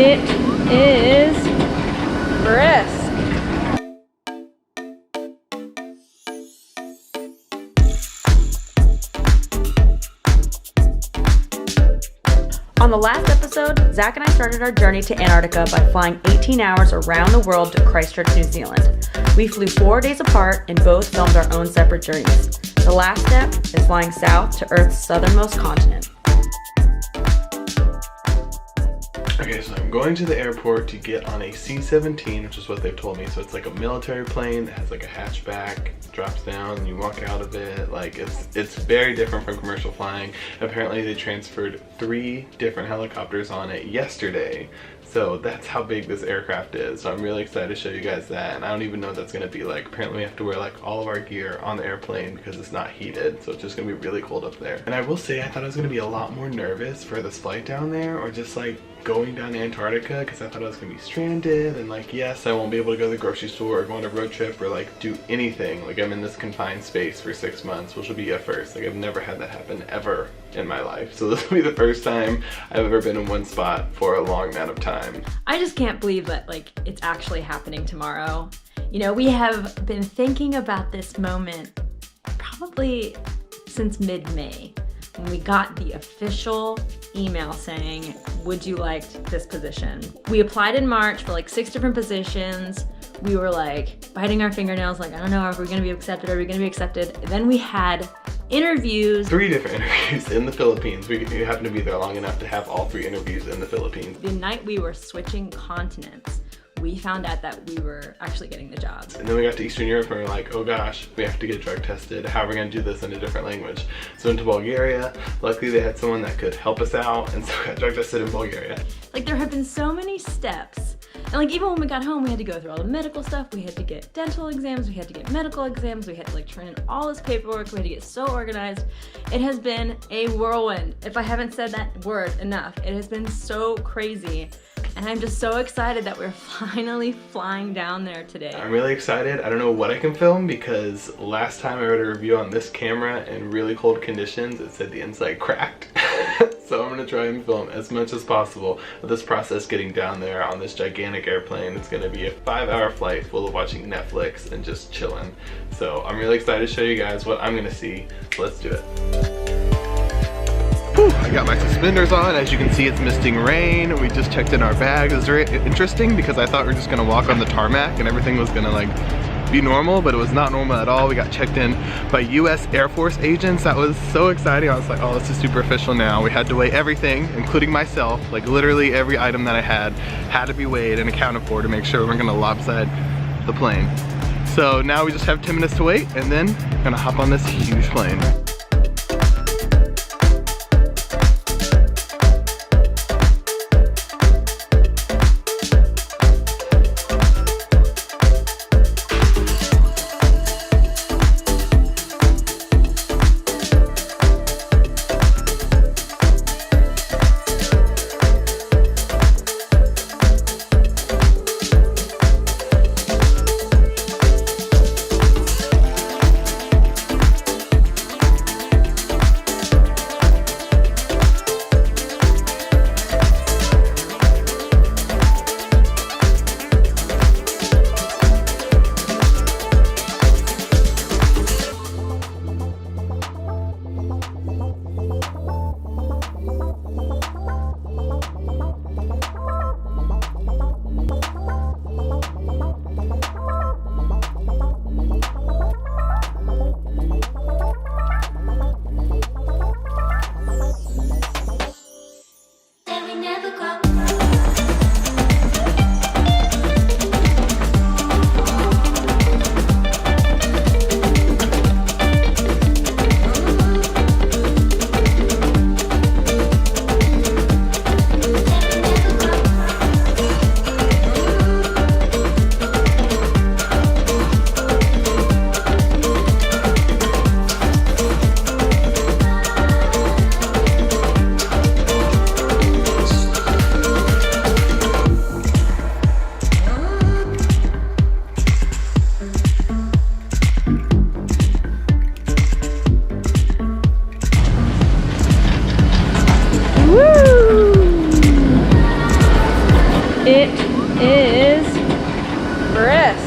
It is brisk. On the last episode, Zach and I started our journey to Antarctica by flying 18 hours around the world to Christchurch, New Zealand. We flew 4 days apart and both filmed our own separate journeys. The last step is flying south to Earth's southernmost continent. Okay, so I'm going to the airport to get on a C-17, which is what they've told me. So it's like a military plane that has like a hatchback, drops down, and you walk out of it. Like it's very different from commercial flying. Apparently they transferred 3 different helicopters on it yesterday. So that's how big this aircraft is. So I'm really excited to show you guys that. And I don't even know what that's gonna be like. Apparently we have to wear like all of our gear on the airplane because it's not heated. So it's just gonna be really cold up there. And I will say I thought I was gonna be a lot more nervous for this flight down there, or just like going down to Antarctica, because I thought I was gonna be stranded and like, yes, I won't be able to go to the grocery store or go on a road trip or like do anything. Like I'm in this confined space for 6 months, which will be a first. Like I've never had that happen ever in my life. So this will be the first time I've ever been in one spot for a long amount of time. I just can't believe that like it's actually happening tomorrow. You know, we have been thinking about this moment probably since mid-May, when we got the official email saying, would you like this position? We applied in March for like 6 different positions. We were like biting our fingernails, like, I don't know, are we gonna be accepted? Are we gonna be accepted? And then we had interviews. 3 different interviews in the Philippines. We happened to be there long enough to have all 3 interviews in the Philippines. The night we were switching continents, we found out that we were actually getting the jobs. And then we got to Eastern Europe and we were like, oh gosh, we have to get drug tested. How are we gonna do this in a different language? So into Bulgaria, luckily they had someone that could help us out, and so we got drug tested in Bulgaria. Like there have been so many steps. And like even when we got home, we had to go through all the medical stuff. We had to get dental exams, we had to get medical exams, we had to like turn in all this paperwork, we had to get so organized. It has been a whirlwind. If I haven't said that word enough, it has been so crazy. And I'm just so excited that we're finally flying down there today. I'm really excited. I don't know what I can film because last time I wrote a review on this camera in really cold conditions, it said the inside cracked. So I'm gonna try and film as much as possible of this process getting down there on this gigantic airplane. It's gonna be a 5-hour flight full of watching Netflix and just chilling. So I'm really excited to show you guys what I'm gonna see. So let's do it. I got my suspenders on. As you can see, it's misting rain. We just checked in our bags. It's very interesting because I thought we were just gonna walk on the tarmac and everything was gonna like be normal, but it was not normal at all. We got checked in by US Airforce agents. That was so exciting. I was like, oh, this is super official now. We had to weigh everything, including myself. Like literally every item that I had to be weighed and accounted for to make sure we weren't gonna lopside the plane. So now we just have 10 minutes to wait and then we're gonna hop on this huge plane. It is brisk.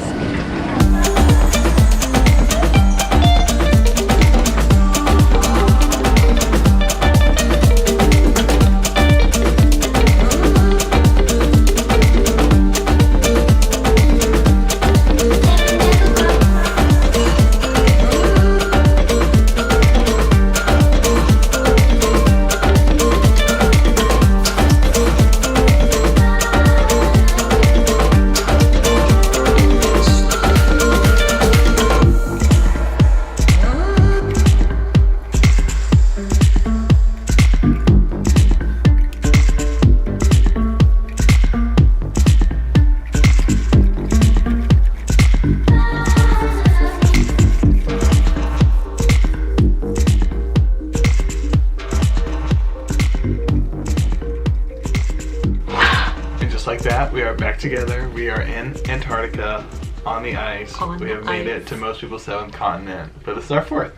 Like that, we are back together. We are in Antarctica on the ice. We have made it to most people's 7th continent, but this is our 4th.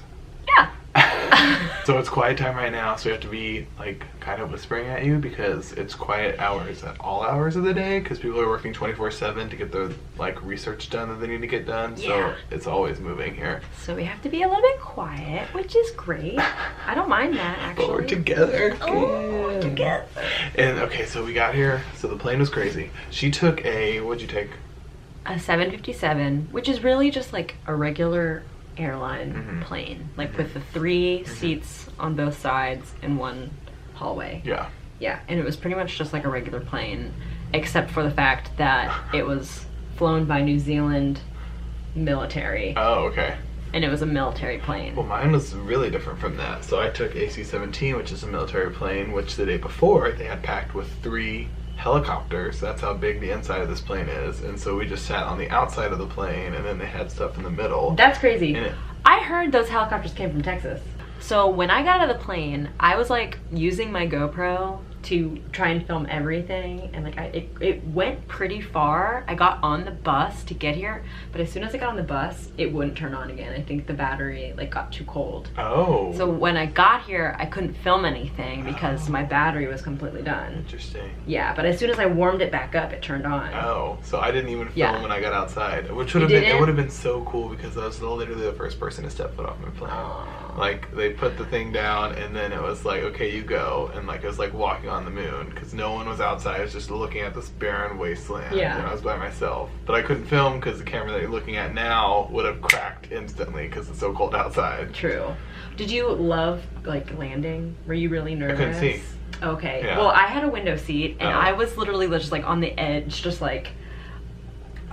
Yeah. So it's quiet time right now, so we have to be like kind of whispering at you because it's quiet hours at all hours of the day because people are working 24/7 to get their like research done that they need to get done. Yeah. So it's always moving here. So we have to be a little bit quiet, which is great. I don't mind that actually. But we're together. Oh, together. And okay, so we got here. So the plane was crazy. She took a, what'd you take? A 757, which is really just like a regular airline plane, like with the 3 seats on both sides and 1 hallway. Yeah. Yeah, and it was pretty much just like a regular plane, except for the fact that it was flown by New Zealand military. Oh, okay. And it was a military plane. Well, mine was really different from that. So I took a C-17, which is a military plane, which the day before they had packed with 3 helicopters. That's how big the inside of this plane is. And so we just sat on the outside of the plane, and then they had stuff in the middle. That's crazy. And I heard those helicopters came from Texas. So when I got out of the plane, I was like using my GoPro to try and film everything, and like it went pretty far. I got on the bus to get here, but as soon as I got on the bus, it wouldn't turn on again. I think the battery like got too cold. Oh. So when I got here, I couldn't film anything because my battery was completely done. Interesting. Yeah, but as soon as I warmed it back up, it turned on. Oh, so I didn't even film when I got outside, which would You have been didn't? it would have been so cool because I was literally the first person to step foot off my plane. Like they put the thing down, and then it was like, okay, you go, and like it was like walking on the moon because no one was outside. I was just looking at this barren wasteland. Yeah. And I was by myself, but I couldn't film because the camera that you're looking at now would have cracked instantly because it's so cold outside. True. Did you love like landing? Were you really nervous? I couldn't see. Okay. Yeah. Well, I had a window seat, and I was literally just like on the edge, just like,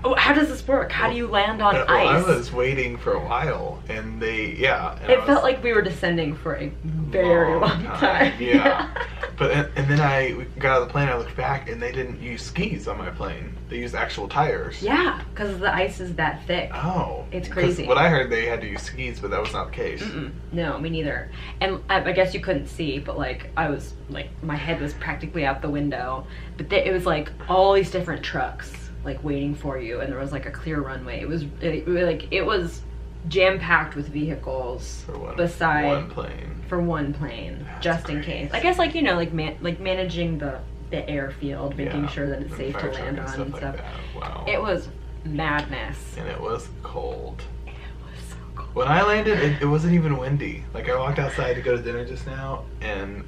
oh, how does this work? How do you land on ice? I was waiting for a while, and they, and It felt like we were descending for a very long time. Yeah. But and then I got out of the plane, I looked back, and they didn't use skis on my plane. They used actual tires. Yeah, because the ice is that thick. Oh. It's crazy. What I heard, they had to use skis, but that was not the case. No, me neither. And I guess you couldn't see, but like I was like, my head was practically out the window. But it was like all these different trucks like waiting for you, and there was like a clear runway. It was jam-packed with vehicles For one plane. For one plane. That's just crazy. in case. I guess like, you know, like managing the airfield, making sure that it's safe to land on and stuff. Like wow. It was madness. And it was cold. It was so cold. When I landed, it wasn't even windy. Like I walked outside to go to dinner just now, and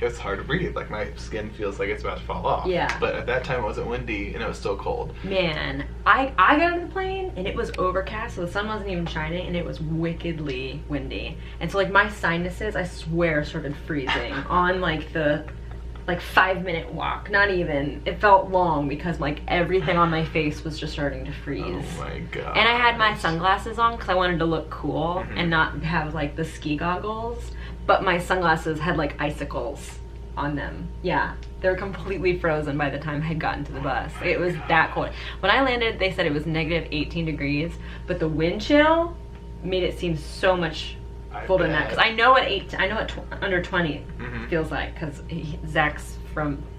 it's hard to breathe. Like my skin feels like it's about to fall off. Yeah. But at that time it wasn't windy, and it was still cold. Man, I got on the plane and it was overcast, so the sun wasn't even shining, and it was wickedly windy. And so like my sinuses, I swear, started freezing on like the 5-minute walk. Not even. It felt long because like everything on my face was just starting to freeze. Oh my god. And I had my sunglasses on because I wanted to look cool and not have like the ski goggles. But my sunglasses had like icicles on them. Yeah, they were completely frozen by the time I had gotten to the bus. It was that cold. When I landed, they said it was negative 18 degrees, but the wind chill made it seem so much colder than that. Because I know what under 20 feels like, because Zach's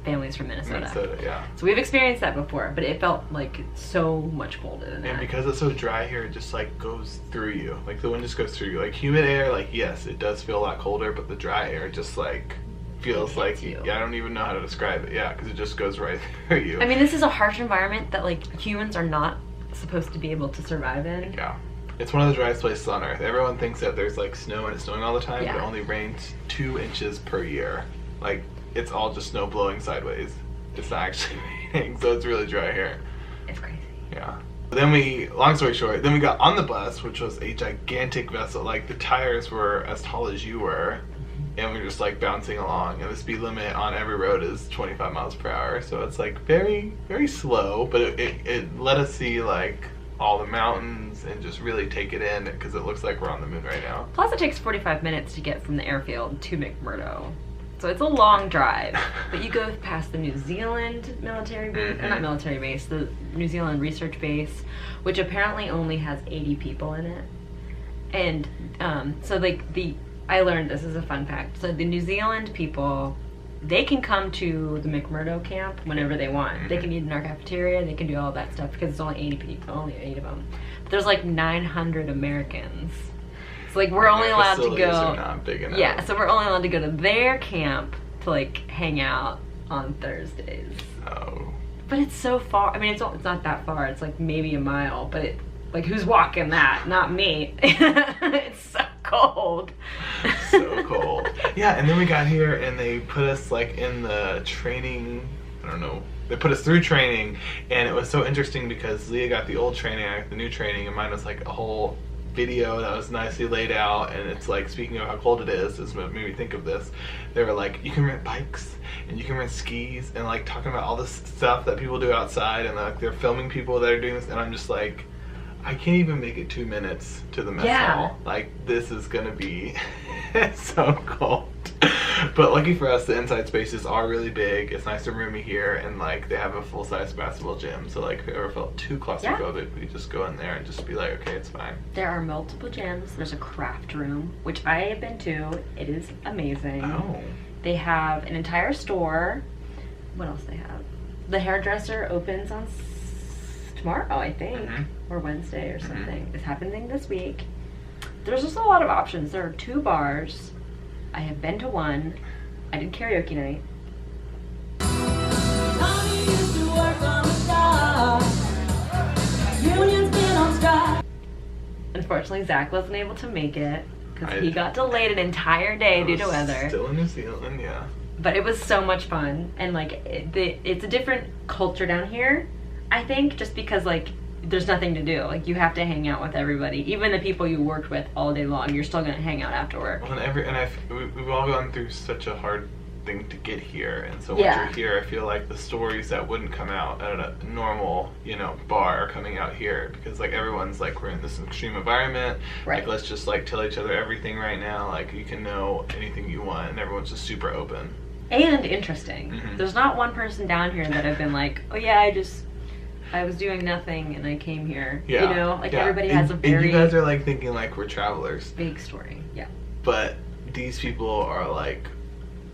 family's from Minnesota. Yeah. So we've experienced that before, but it felt like so much colder than that. And because it's so dry here, it just like goes through you. Like the wind just goes through you. Like humid air, like yes, it does feel a lot colder, but the dry air just like feels like, you. I don't even know how to describe it. Yeah, because it just goes right through you. I mean, this is a harsh environment that like humans are not supposed to be able to survive in. Yeah. It's one of the driest places on Earth. Everyone thinks that there's like snow and it's snowing all the time, but it only rains 2 inches per year. Like, it's all just snow blowing sideways. It's not actually raining, so it's really dry here. It's crazy. Yeah. Then long story short, then we got on the bus, which was a gigantic vessel. Like, the tires were as tall as you were, and we were just like bouncing along. And the speed limit on every road is 25 miles per hour, so it's like very, very slow, but it let us see like all the mountains and just really take it in, because it looks like we're on the moon right now. Plus it takes 45 minutes to get from the airfield to McMurdo. So it's a long drive, but you go past the New Zealand military base, or not military base, the New Zealand research base, which apparently only has 80 people in it. And so like I learned this as a fun fact. So the New Zealand people, they can come to the McMurdo camp whenever they want. They can eat in our cafeteria, they can do all that stuff because it's only 80 people, only 8 of them. But there's like 900 Americans. So like we're only allowed to go. Are not big enough. Yeah, so we're only allowed to go to their camp to like hang out on Thursdays. Oh. But it's so far. I mean, it's not that far. It's like maybe a mile, but like who's walking that? Not me. It's so cold. So cold. Yeah, and then we got here and they put us like in the training, I don't know, they put us through training, and it was so interesting because Leah got the old training, I got the new training, and mine was like a whole video that was nicely laid out. And it's like, speaking of how cold it is what made me think of this. They were like, you can rent bikes and you can rent skis, and like talking about all this stuff that people do outside, and like they're filming people that are doing this, and I'm just like, I can't even make it 2 minutes to the mess hall. Like, this is gonna be so cold. But lucky for us, the inside spaces are really big. It's nice and roomy here, and like they have a full-size basketball gym. So like if you ever felt too claustrophobic, we just go in there and just be like, okay, it's fine. There are multiple gyms. There's a craft room, which I have been to. It is amazing. Oh. They have an entire store. What else they have? The hairdresser opens on tomorrow, I think, or Wednesday or something. It's happening this week. There's just a lot of options. There are 2 bars. I have been to one. I did karaoke night. Unfortunately, Zach wasn't able to make it because he got delayed an entire day due to weather. Still in New Zealand, yeah. But it was so much fun, and like it's a different culture down here, I think, just because like there's nothing to do. Like, you have to hang out with everybody, even the people you worked with all day long. You're still gonna hang out after work. Well, we've all gone through such a hard thing to get here, and so once you're here, I feel like the stories that wouldn't come out at a normal, bar are coming out here, because like everyone's like, we're in this extreme environment. Right. Like, let's just like tell each other everything right now. Like, you can know anything you want, and everyone's just super open and interesting. There's not one person down here that I've been like, oh yeah, I was doing nothing and I came here. Yeah. Everybody has a very... And you guys are like thinking like we're travelers. Big story, yeah. But these people are like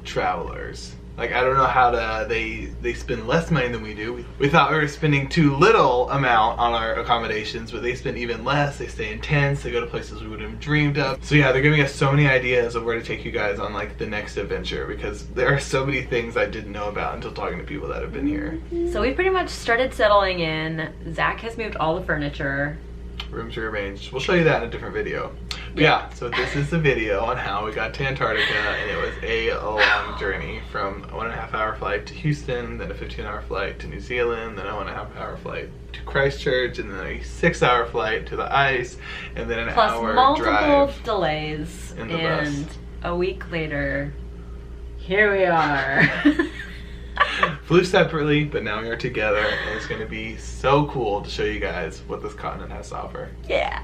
travelers. Like, I don't know how they spend less money than we do. We thought we were spending too little amount on our accommodations, but they spend even less. They stay in tents, they go to places we wouldn't have dreamed of. So yeah, they're giving us so many ideas of where to take you guys on like the next adventure, because there are so many things I didn't know about until talking to people that have been here. So we pretty much started settling in. Zach has moved all the furniture. Rooms rearranged. We'll show you that in a different video. But yeah, so this is the video on how we got to Antarctica, and it was a long journey, from a 1.5-hour flight to Houston, then a 15-hour flight to New Zealand, then a 1.5-hour flight to Christchurch, and then a 6-hour flight to the ice, and then an hour multiple drive delays, in the and bus. A week later, here we are. Flew separately, but now we are together, and it's going to be so cool to show you guys what this continent has to offer. Yeah.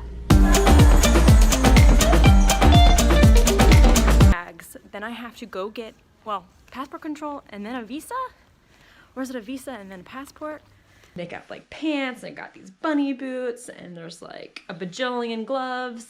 Then I have to go get, passport control and then a visa? Or is it a visa and then a passport? They got like pants, they got these bunny boots, and there's like a bajillion gloves.